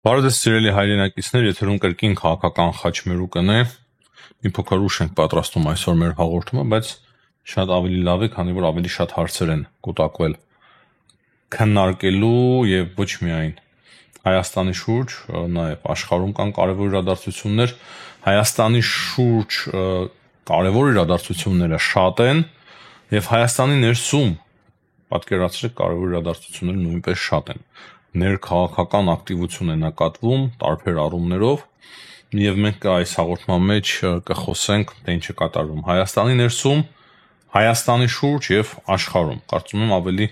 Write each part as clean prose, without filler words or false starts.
Բարև սիրելի հայրենակիցներ, եթերում կրկին քաղաքական խաչմերուկն է։ Մի փոքր ուշ ենք պատրաստում այսօր մեր հաղորդումը, բայց շատ ավելի լավ է, քանի որ ավելի շատ հարցեր են կուտակվել քննարկելու եւ ոչ միայն Հայաստանի շուրջ, նաեւ աշխարհում կան կարևոր իրադարձություններ, Հայաստանի շուրջ կարևոր իրադարձությունները շատ են եւ Հայաստանի ներսում պատկերացրեք կարևոր իրադարձությունները նույնպես շատ են։ Ներքաղաքական ակտիվություն է նկատվում տարբեր առումներով եւ մենք այս հաղորդման մեջ կխոսենք թե ինչ է կատարվում Հայաստանի ներսում, Հայաստանի շուրջ եւ աշխարհում։ Կարծում եմ ավելի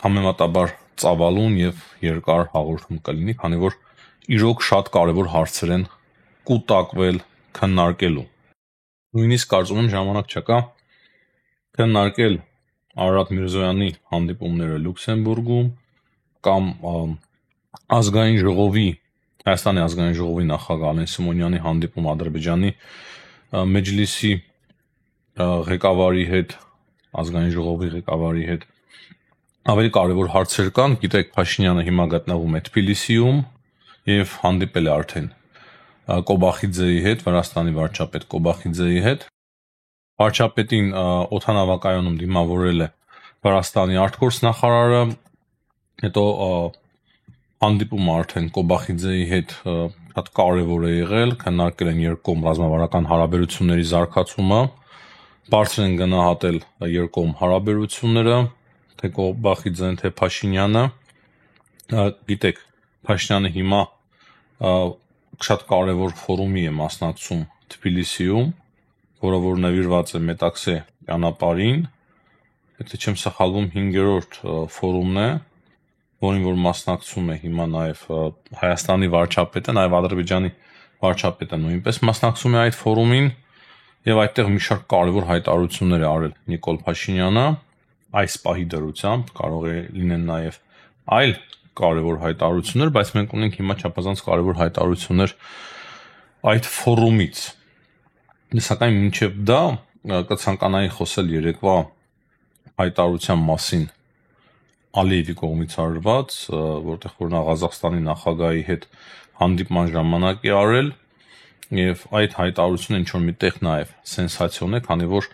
համեմատաբար ծավալուն եւ երկար հաղորդում կլինի, քանի որ իրոք շատ կարևոր հարցեր են կուտակվել քննարկելու։ Նույնիսկ կարծում եմ ժամանակ չկա քննարկել Արարատ Միրզոյանի հանդիպումները Լյուքսեմբուրգում կամ ազգային ժողովի Հայաստանի ազգային ժողովի նախագահ Ալեն Սիմոնյանի հանդիպում Ադրբեջանի մեջլիսի ղեկավարի հետ, ազգային ժողովի ղեկավարի հետ ավելի կարևոր հարցեր կան։ Գիտեք, Փաշինյանը հիմա գտնվում է Թբիլիսիում եւ հանդիպել է արդեն Կոբախիձեի հետ, Վրաստանի վարչապետ Կոբախիձեի հետ։ Վարչապետին օդանավակայանում դիմավորել է Վրաստանի արտգործնախարարը, հետո հանդիպումը արդեն Կոբախիձեի հետ շատ կարևոր է եղել, քննարկել են երկկողմ ռազմավարական հարաբերությունների զարգացումը, բարձր են գնահատել երկկողմ հարաբերությունները, թե Կոբախիձեն, թե Փաշինյանը։ Գիտեք, Փաշինյանը հիմա շատ կարևոր ֆորումի է մասնակցում Թբիլիսիում, որը որ նվիրված է Մետաքսե ճանապարհին, եթե չեմ սխալվում 5-րդ ֆորումն է, որին որ մասնակցում է հիմա նաև Հայաստանի վարչապետը, նաև Ադրբեջանի վարչապետը նույնպես մասնակցում է այդ ֆորումին, եւ այդտեղ մի շարք կարևոր հայտարարություններ է արել Նիկոլ Փաշինյանը, այս պահի դրությամբ կարող է լինեն նաև այլ կարևոր հայտարարություններ, բայց մենք ունենք հիմա չափազանց կարևոր հայտարարություններ այդ ֆորումից։ Սակայն մինչև դա կցանկանայի խոսել երեկվա հայտարարության մասին Ալիևի կողմից արված, որտեղ որ նա Ղազախստանի նախագահի հետ հանդիպման ժամանակ է արել, եւ այդ հայտարարությունը ինչ որ միտեղ նաեւ սենսացիոն է, քանի որ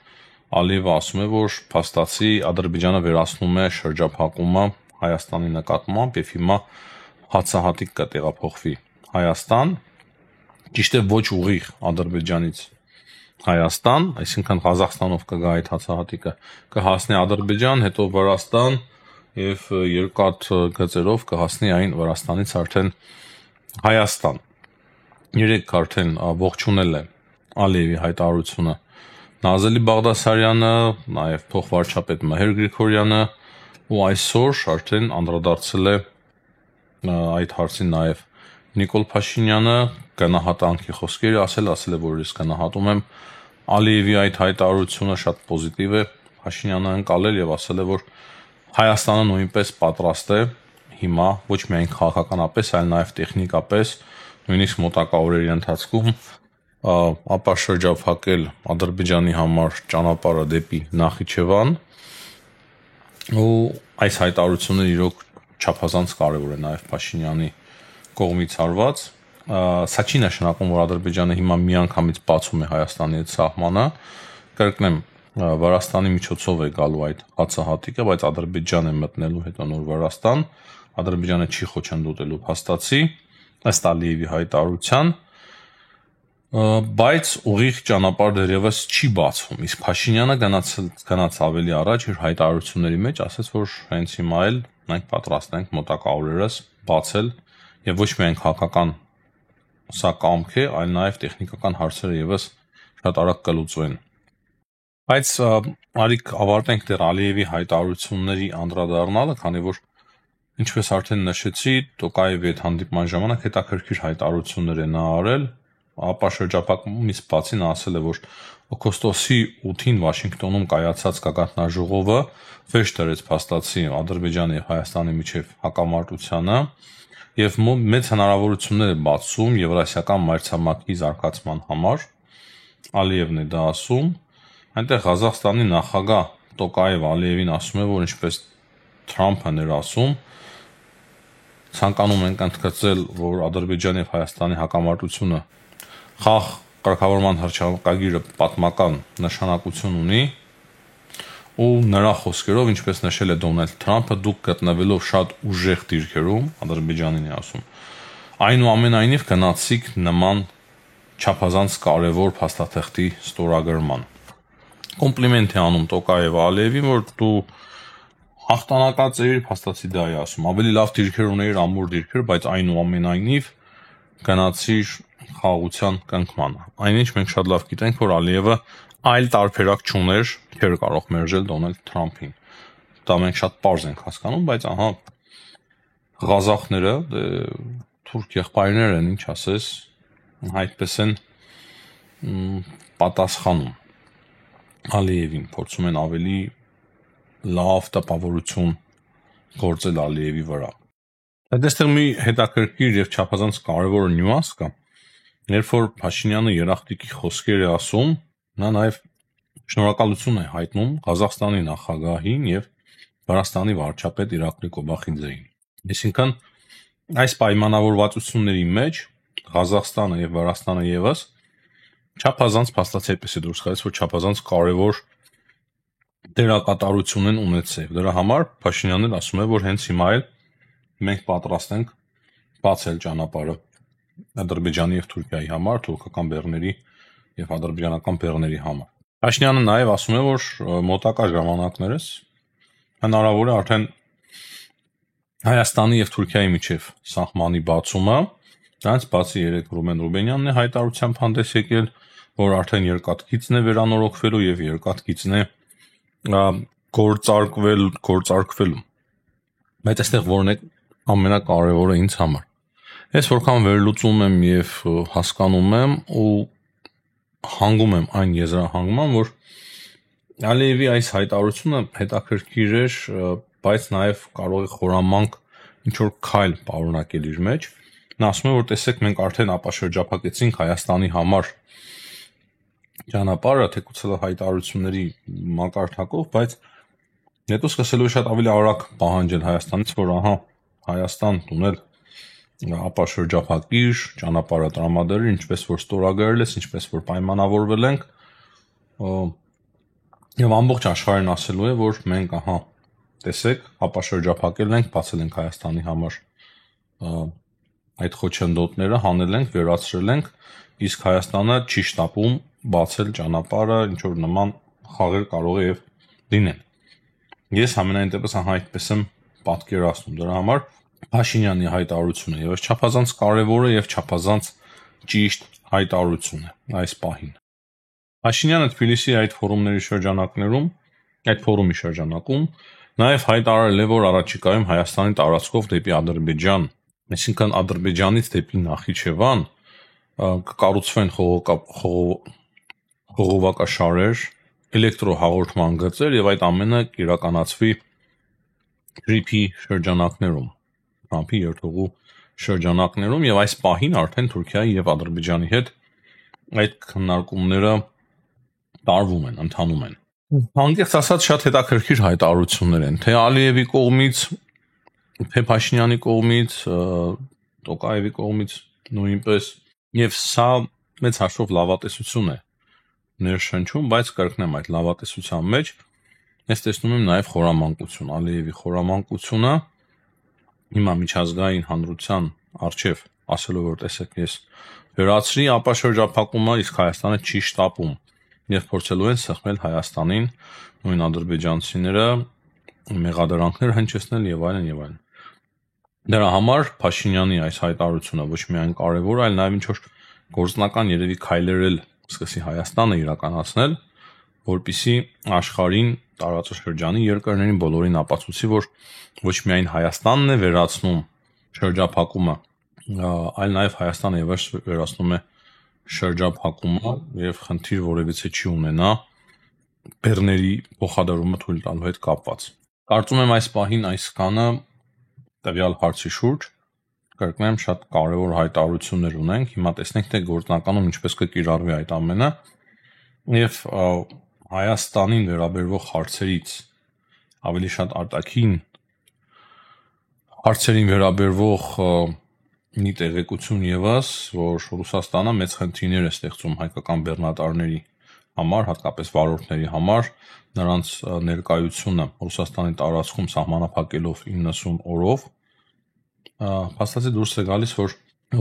Ալիևը ասում է, որ փաստացի Ադրբեջանը վերացնում է շրջափակումը Հայաստանի նկատմամբ եւ հիմա հացահատիկ կտեղափոխվի Հայաստան, ճիշտ է ոչ ուղիղ Ադրբեջանից Հայաստան, այսինքն Ղազախստանով կգա այդ հացահատիկը, կհասնի Ադրբեջան, հետո Վրաստան եւ երկաթ գծերով կհասնի այն Վրաստանից արդեն Հայաստան։ Երեք արդեն ողջունել է Ալիևի հայտարարությունը Նազելի Բաղդասարյանը, նաեւ փոխվարչապետ Մհեր Գրիգորյանը, ու այսօր արդեն անդրադարձել է այդ հարցին նաեւ Նիկոլ Փաշինյանը, գնահատանքի խոսքեր ասել է, որ ես գնահատում եմ Ալիևի այդ հայտարարությունը, շատ պոզիտիվ է Փաշինյանը անցալել եւ ասել է, որ Հայաստանը նույնպես պատրաստ է հիմա ոչ միայն քաղաքականապես, այլ նաեւ տեխնիկապես, նույնիսկ մոտակա օրերի ընթացքում ապաշրջափակել Ադրբեջանի համար ճանապարհը դեպի Նախիջևան, ու այս հայտարարությունները իրոք չափազանց կարևոր է նաեւ Փաշինյանի կողմից արված։ Սա չի նշանակում, որ Ադրբեջանը հիմա միանգամից բացում է Հայաստանի հետ սահմանը, կրկնեմ, Վրաստանի միջոցով է գալու այդ հացահատիկը, բայց Ադրբեջան է մտնելու հետո նոր Վրաստան, Ադրբեջանը չի խոչընդոտելու փաստացի, ըստ Ալիևի հայտարարության, բայց ուղիղ ճանապարհ դեռևս չի բացվում, իսկ Փաշինյանը գնաց ավելի առաջ իր հայտարարությունների մեջ, ասաց, որ հենց հիմա էլ մենք պատրաստ ենք մոտակա օրերս բացել եւ ոչ միայն քաղաքական սա կամք է, այլ նաեւ տեխնիկական հարցերը եւս շատ արագ կլուծվեն։ Բայց արիք ավարտենք դեռ Ալիևի հայտարարությունների անդրադառնալը, քանի որ ինչպես արդեն նշեցի, Տոկաևի հետ հանդիպման ժամանակ հետաքրքիր հայտարարություններ է նա արել, ապա շրջափակումից բացի նա ասել է, որ օգոստոսի 8-ին Վաշինգտոնում կայացած գագաթնաժողովը վերջ դրեց փաստացի Ադրբեջանի եւ Հայաստանի միջև հակամարտությանը եւ մեծ հնարավորություններ է բացում Եվրասիական մայրցամաքի զարգացման համար։ Ալիևն է դա ասում։ Այնտեղ Ղազախստանի նախագահ Տոկաև Ալիևին ասում է, որ ինչպես Թրամփն էր ասում, ցանկանում ենք ընդգծել, որ Ադրբեջանի եւ Հայաստանի հակամարտությունը խաղ կարգավորման հռչակագիրը պատմական նշանակություն ունի ու նրա խոսքերով, ինչպես նշել է Դոնալդ Թրամփը, դուք գտնվելով շատ ուժեղ դիրքերում, Ադրբեջանին է ասում, այնուամենայնիվ գնացիք նման չափազանց կարևոր փաստաթղթի ստորագրման։ Կոմպլիմենտ է անում Տոկաևը Ալիևին, որ դու հաղթանակած էիր, փաստացի դա է ասում։ Ավելի լավ դիրքեր ունեիր, ամուր դիրքեր, բայց այնուամենայնիվ գնացիր խաղաղության կնքմանը։ Այնինչ մենք շատ լավ գիտենք, որ Ալիևը այլ տարբերակ չուներ, չէր կարող մերժել Դոնալդ Թրամփին։ Դա մենք շատ պարզ ենք հասկանում, բայց ահա ղազախները, թուրք եղբայրներ են, ինչ ասես, այդպես են պատասխանում Ալիևին, փորձում են ավելի լավ տպավորություն գործել Ալիևի վրա։ Այդտեղ մի հետաքրքիր եւ չափազանց կարևոր նյուանս կա, երբ որ Փաշինյանը երախտիկի խոսքեր է ասում, նա նաեւ շնորհակալություն է հայտնում Ղազախստանի նախագահին եւ Վրաստանի վարչապետ Իրակլի Կոբախիձեին։ Այսինքն այս պայմանավորվածությունների մեջ Ղազախստանը եւ Վրաստանը եւս չափազանց փաստացիապես է դուրս գալիս, որ չափազանց կարևոր դերակատարություն են ունեցել։ Դրա համար Փաշինյանն ասում է, որ հենց հիմա էլ մենք պատրաստ ենք բացել ճանապարհը Ադրբեջանի եւ Թուրքիայի համար, թուրքական բեռների եւ ադրբեջանական բեռների համար։ Փաշինյանը նաեւ ասում է, որ մոտակա ժամանակներս հնարավոր է արդեն Հայաստանի եւ Թուրքիայի միջև սահմանի բացումը, դրանց բացի երեք Ռուբեն Ռուբենյանն է հայտարարությամբ հանդես եկել, որ արդեն երկաթգիծն է վերանորոգվելու եւ երկաթգիծն է գործարկվելու։ Բայց այստեղ որն է ամենակարևորը ինձ համար։ Ես որքան վերլուծում եմ եւ հասկանում եմ ու հանգում եմ այն եզրահանգման, որ Ալիևի այս հայտարարությունը հետաքրքիր էր, բայց նաեւ կարող է խորամանկ ինչ որ քայլ պարունակել իր մեջ։ Նա ասում է, որ տեսեք, մենք արդեն ապաշրջափակեցինք Հայաստանի համար ճանապարհը, թեկուզ հայտարարությունների մակարդակով, բայց հետո սկսելու է շատ ավելի արագ պահանջել Հայաստանից, որ ահա Հայաստան տունել ապաշրջափակիր, ճանապարհը տրամադրիր, ինչպես որ ստորագրել ես, ինչպես որ պայմանավորվել ենք, եւ ամբողջ աշխարհին ասելու է, որ մենք ահա տեսեք, ապաշրջափակել ենք, բացել ենք Հայաստանի համար այդ խոչընդոտները, հանել ենք, վերացրել ենք, իսկ Հայաստանը չի շտապում բացել ճանապարհը, ինչ որ նման խաղեր կարող է եւ լինեն։ Ես համենայն դեպս ահա այդպես եմ պատկերացնում։ Դրա համար Փաշինյանի հայտարարությունը եւս չափազանց կարևոր է եւ չափազանց ճիշտ հայտարարություն է այս պահին։ Փաշինյանը Թբիլիսի այդ ֆորումի շրջանակում նաեւ հայտարարել է, որ առաջիկայում Հայաստանի տարածքով դեպի Ադրբեջան, այսինքն Ադրբեջանից դեպի Նախիջևան կկառուցվեն խողովակաշարեր, էլեկտրոհաղորդման գծեր եւ այդ ամենը կիրականացվի Թրիփի շրջանակներում, Թրամփի երթուղու շրջանակներում եւ այս պահին արդեն Թուրքիայի եւ Ադրբեջանի հետ այդ քննարկումները տարվում են, ընթանում են։ Անկեղծ ասած շատ հետաքրքիր հայտարարություններ են, թե Ալիևի կողմից, թե Փաշինյանի կողմից, Տոկաևի կողմից նույնպես, եւ սա մեծ հաշվով լավատեսություն է ներշնչում, բայց կրկնեմ այդ լավատեսության մեջ ես տեսնում եմ նաեւ խորամանկություն, Ալիևի խորամանկությունը հիմա միջազգային հանրության արչեւ ասելով, որ տեսեք, ես վերացրի ապաշրջափակումը, իսկ Հայաստանը չի շտապում եւ փորձելու են սխմել Հայաստանին, նույն ադրբեջանցիները մեղադրանքներ հնչեցնել եւ այլն եւ այլն։ Դրա համար Փաշինյանի այս հայտարարությունը ոչ միայն կարևոր, այլ նաեւ ինչ որ գործնական երևի քայլեր էլ սկսի Հայաստանը իրականացնել, որպիսի աշխարհին տարածաշրջանի երկրներին բոլորին ապացուցի, որ ոչ միայն Հայաստանն է վերացնում շրջափակումը, այլ նաեւ Հայաստանը եւս վերացնում է շրջափակումը եւ խնդիր որևիցե չի ունենա բեռների փոխադրումը թույլ տալու հետ կապված։ Կարծում եմ այս պահին այսքանը տվյալ հարցի շուրջ, կրկնեմ, շատ կարևոր հայտարարություններ ունենք, հիմա տեսնենք, թե գործնականում ինչպես կկիրառվի այդ ամենը եւ Հայաստանին վերաբերող հարցերից ավելի շատ արտաքին հարցերին վերաբերվող մի տեղեկություն ևս, որ Ռուսաստանը մեծ խնդիրներ է ստեղծում հայկական բեռնատարների համար, հատկապես վարորդների համար, նրանց ներկայությունը Ռուսաստանի տարածքում սահմանափակելով 90 օրով, փաստացի դուրս է գալիս, որ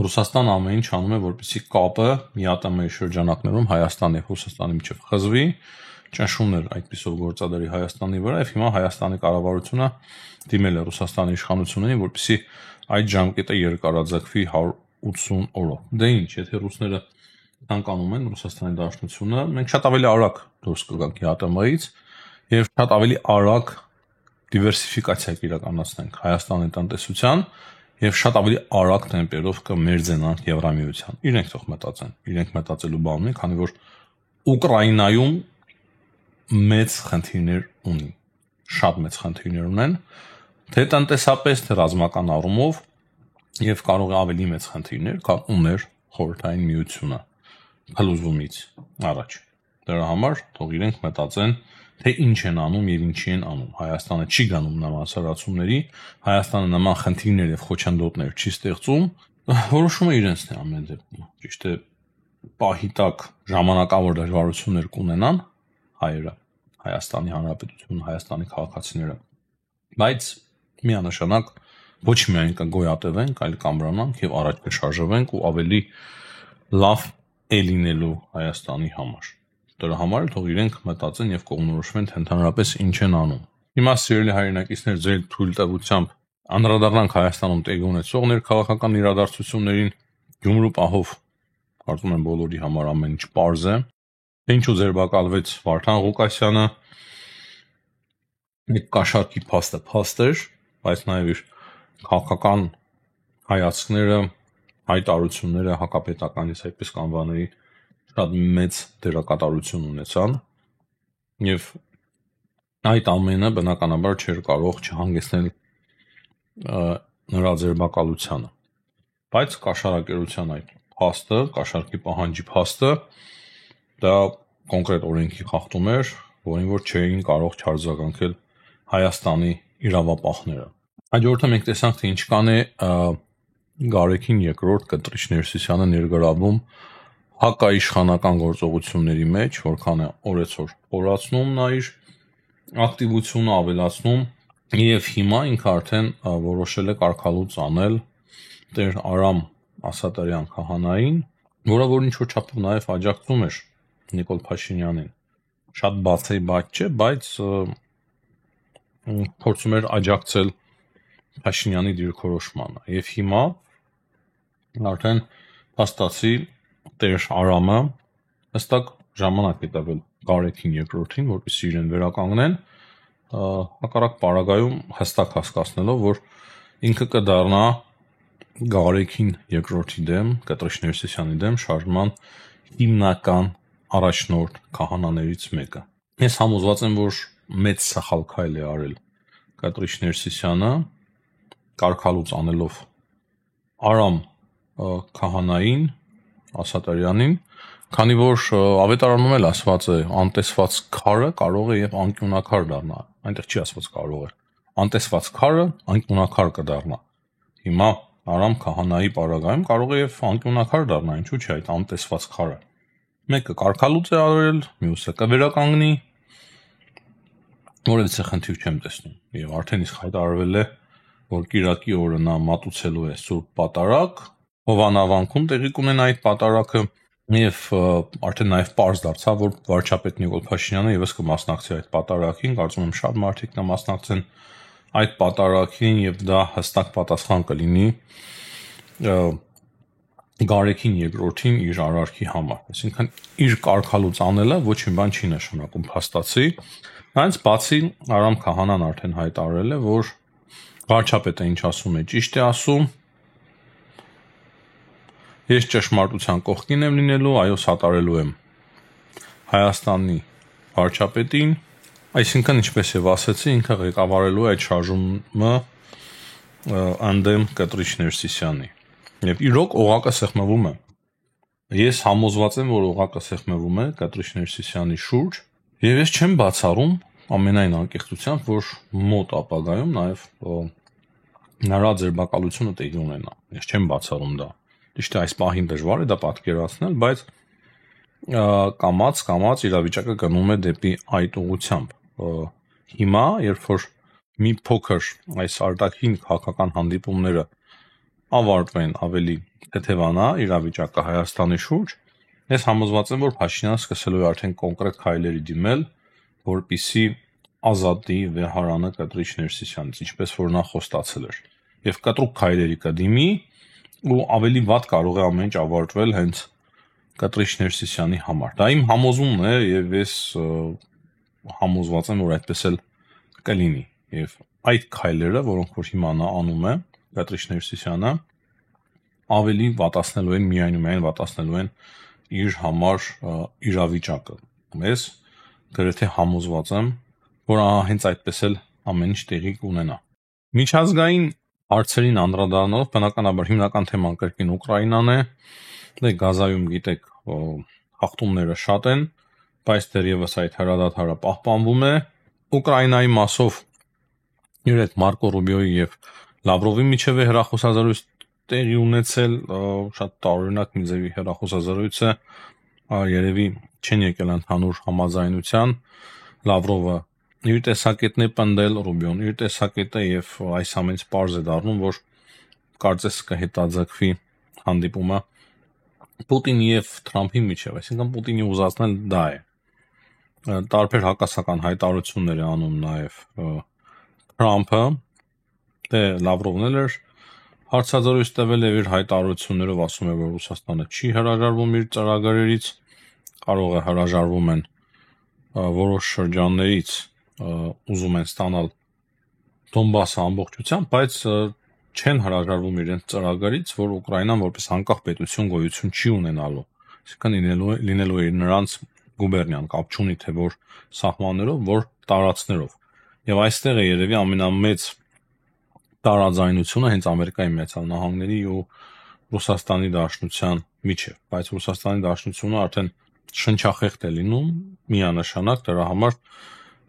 Ռուսաստանը ամեն ինչ անում է, որպեսզի կապը ՄԻԱՏՄ-ի շրջանակներում Հայաստանի եւ Ռուսաստանի միջև խզվի, ճնշումներ այդպիսով գործադրի Հայաստանի վրա, եւ հիմա Հայաստանի կառավարությունը դիմել է Ռուսաստանի իշխանություններին, որպեսզի այդ ժամկետը երկարաձգվի 180 օրով։ Դե ինչ, եթե ռուսները ցանկանում են Ռուսաստանի Դաշնությունը, մենք շատ ավելի արագ դուրս կգանք ՄԻԱՏՄ-ից եւ շատ ավելի արագ դիվերսիֆիկացիա կիրականացնենք Հայաստանի տնտեսության եւ շատ ավելի արագ տեմպերով կմերձենանք Եվրամիության։ Իրենք թող մտածեն, իրենք մտածելու բան ունի, քանի որ Ուկրաինայում մեծ խնդիրներ ունի, շատ մեծ խնդիրներ ունեն, թե տնտեսապես, թե ռազմական առումով եւ կարող է ավելի մեծ խնդիրներ, քան ուներ Խորհրդային Միությունը փլուզումից առաջ։ Դրա համար թող իրենք մտածեն, թե ինչ են անում եւ ինչի են անում։ Հայաստանը չի գանում նման սարացումների, Հայաստանը նման խնդիրներ եւ խոչընդոտներ չի ստեղծում, որոշումը իրենցն է ամեն դեպքում։ Ճիշտ է, պահի տակ ժամանակավոր դժվարություններ կունենան հայերը, Հայաստանի Հանրապետությունը, Հայաստանի քաղաքացիները, բայց միանշանակ ոչ միայն կգոյատևենք, այլ կամրանանք եւ առաջ կշարժվենք ու ավելի լավ է լինելու Հայաստանի համար։ Դրա համար թող իրենք մտածեն եւ կողմնորոշվեն, թե ընդհանրապես ինչ են անում։ Հիմա սիրելի հայրենակիցներ, ձեր թույլտվությամբ անդրադառնանք Հայաստանում տեղի ունեցող ներքաղաքական իրադարձություններին։ Գյումրու պահով կարծում եմ բոլորի համար ամեն ինչ պարզ է։ Ինչու ձերբակալվեց Վարդան Ղուկասյանը։ Մեկ կաշառքի փաստը փաստ էր, բայց նաեւ իր քաղաքական հայացքները, հայտարարությունները հակապետականից այդպես կանվաների շատ մեծ դերակատարություն ունեցան եւ այդ ամենը բնականաբար չէր կարող չհանգեցնել նրա ձերբակալությանը, բայց կաշառակերության այդ փաստը, կաշառքի պահանջի փաստը դա կոնկրետ օրենքի խախտում էր, որին որ չէին կարող չարձագանքել Հայաստանի իրավապահները։ Հաջորդը մենք տեսանք, թե ինչքան է Գարեգին II Կտրիչ Ներսիսյանը ներգրավում հակաիշխանական գործողությունների մեջ, որքան է օրեցօր խորացնում նա իր ակտիվությունը, ավելացնում եւ հիմա ինքը արդեն որոշել է կարգալուծ անել Տեր Արամ Ասատարյան քահանային, որը որ ինչ-որ չափով նաեւ աջակցում էր Նիկոլ Փաշինյանին։ Շատ բացի բաց չէ, բայց փորձում էր աջակցել Փաշինյանի դիրքորոշմանը եւ հիմա արդեն փաստացի Տեր Արամը հստակ ժամանակ է տվել Գարեգին II-ին, որպեսզի իրեն վերականգնեն, հակառակ պարագայում հստակ հասկացնելով, որ ինքը կդառնա Գարեգին II-ի դեմ, Կտրիչ Ներսիսյանի դեմ շարժման հիմնական առաջնորդ քահանաներից մեկը։ Ես համոզված եմ, որ մեծ սխալ քայլ է արել Կտրիչ Ներսիսյանը, կարգալուծ անելով Արամ քահանային, Ասատարյանին, քանի որ ավետարանում էլ ասված է անտեսված քարը կարող է եւ անկյունակար դառնա։ Այնտեղ չի ասված կարող է։ Անտեսված քարը անկյունակար կդառնա։ Հիմա Արամ քահանայի պարագայում կարող է եւ անկյունակար դառնա, ինչու՞ չէ այդ անտեսված քարը։ Մեկը կարգալուծ է արել, մյուսը կվերականգնի, որևիցե խնդիր չեմ տեսնում։ Եվ արդեն իսկ հայտարարվել է, որ Կիրակի օրը նա մատուցելու է Սուրբ Պատարագ, Հովանավանքում տեղի կունենա այդ պատարագը եւ արդեն նաեւ պարզ դարձավ, որ վարչապետ Նիկոլ Փաշինյանը եւս կմասնակցի այդ պատարագին, կարծում եմ շատ մարդիկ կմասնակցեն այդ պատարագին եւ դա հստակ պատասխան կլինի Գարեգին II-ին իր արարքի համար։ Այսինքն իր կարգալուծ անելը ոչ մի բան չի նշանակում փաստացի, այնց բացի Արամ քահանան արդեն հայտարարել է, որ վարչապետը ինչ ասում է, ճիշտ է ասում։ Ես ճշմարտության կողքին եմ լինելու, այո, սատարելու եմ Հայաստանի վարչապետին, այսինքն ինչպես եւ ասեցի, ինքը ղեկավարելու է այդ շարժումը ընդդեմ Կտրիչ Ներսիսյանի։ Եվ իրոք օղակը սեղմվում է։ Ես համոզված եմ, որ օղակը սեղմվում է Կտրիչ Ներսիսյանի շուրջ, եւ ես չեմ բացառում ամենայն անկեղծությամբ, որ մոտ ապագայում նաեւ նրա ձերբակալությունը տեղի ունենա։ Ես չեմ բացառում դա։ Ճիշտ է, այս պահին դժվար է դա պատկերացնել, բայց կամաց իրավիճակը գնում է դեպի այդ ուղղությամբ։ Հիմա, երբ որ մի փոքր այս արտաքին քաղաքական հանդիպումները ավարտվեն, ավելի թեթևանա իրավիճակը Հայաստանի շուրջ, ես համոզված եմ, որ Փաշինյանը սկսելու է արդեն կոնկրետ քայլերի դիմել, որպիսի ազատի Վեհարանը կտրիչ Ներսիսյանից, ինչպես որ նա խոստացել էր։ Եվ կտրուկ քայլերի կդիմի ու ավելի վատ կարող է ամեն ինչ ավարտվել հենց կտրիչ Ներսիսյանի համար։ Դա իմ համոզումն է եւ ես համոզված եմ, որ այդպես էլ կլինի։ Եվ այդ քայլերը, որոնք որ հիմա նա անում է, կտրիչ Ներսիսյանը, ավելի վատացնելու են, միայն ու միայն վատացնելու են իր համար իրավիճակը։ Ես գրեթե համոզված եմ, որ հենց այդպես էլ ամեն ինչ տեղի կունենա։ Միջազգային հարցերին անդրադառնալով, բնականաբար հիմնական թեման կրկին Ուկրաինան է։ Դե Գազայում գիտեք, խախտումները շատ են, բայց դեռևս այդ հրադադարը պահպանվում է։ Ուկրաինայի մասով իր հետ Մարկո Ռուբիոյի եւ Լավրովի միջև է հեռախոսազրույց տեղի ունեցել, շատ տարօրինակ մի ձևի հեռախոսազրույց է, երևի չեն եկել ընդհանուր համաձայնության։ Լավրովը իր տեսակետն է պնդել, Ռուբիոն իր տեսակետը եւ այս ամենից պարզ է դառնում, որ կարծես կհետաձգվի հանդիպումը Պուտինի եւ Թրամփի միջև, այսինքն Պուտինի ուզածն էլ դա է։ Տարբեր հակասական հայտարարություններ է անում նաեւ Թրամփը, դե Լավրովն էլ էր հարցազրույց տվել եւ իր հայտարարություններով ասում է, որ Ռուսաստանը չի հրաժարվում իր ծրագրերից, կարող է հրաժարվում են որոշ շրջաններից, ուզում են ստանալ Դոնբասը ամբողջությամբ, բայց չեն հրաժարվում իրենց ծրագրից, որ Ուկրաինան որպես անկախ պետություն գոյություն չի ունենալու։ Այսինքն լինելու է նրանց գուբերնիան, կապ չունի թե որ սահմաններով, որ տարածքներով։ Եվ այստեղ է երևի ամենամեծ տարաձայնությունը հենց Ամերիկայի Միացյալ Նահանգների ու Ռուսաստանի Դաշնության միջև, բայց Ռուսաստանի Դաշնությունը արդեն շնչախեղտ է լինում, միանշանակ դրա համար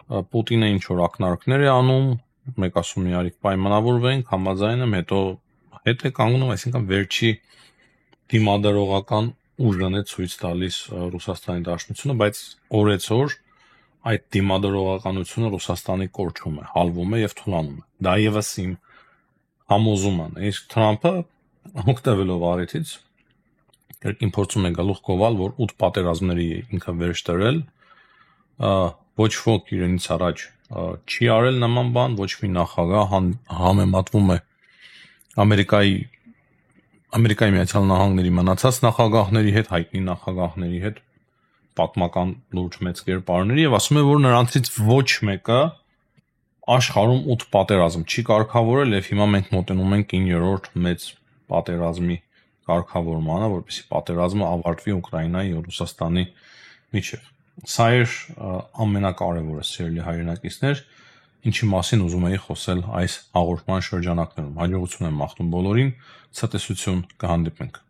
Պուտինը ինչ որ ակնարկներ է անում, մեկ ասում իրարիկ պայմանավորվենք, համաձայնում, հետո հետ է կանգնում, այսինքն վերջի դիմադրողական ուժն է ցույց տալիս Ռուսաստանի Դաշնությունը, բայց օրեցօր այդ դիմադրողականությունը Ռուսաստանի կորչում է, հալվում է եւ թուլանում է։ Դա եւս իմ համոզումն է։ Իսկ Թրամփը օգտվելով առիթից կրկին փորձում է գլուխ գովալ, որ 8 պատերազմների ինքը վերջ դրել, ոչ ոք իրենից առաջ չի արել նման բան, ոչ մի նախագահ համեմատվում է Ամերիկայի Միացյալ Նահանգների մնացած նախագահների հետ, հայտնի նախագահների հետ, պատմական լուրջ մեծ կերպարների եւ ասում է, որ նրանցից ոչ մեկը աշխարհում 8 պատերազմ չի կարգավորել եւ հիմա մենք մոտենում ենք 9-րդ մեծ պատերազմի կարգավորմանը, որպեսզի պատերազմը ավարտվի Ուկրաինայի եւ Ռուսաստանի միջև։ Սա էր ամենակարևորը, սիրելի հայրենակիցներ, ինչի մասին ուզում էի խոսել այս հաղորդման շրջանակներում։ Հաջողություն եմ մաղթում բոլորին, ցտեսություն, կհանդիպենք։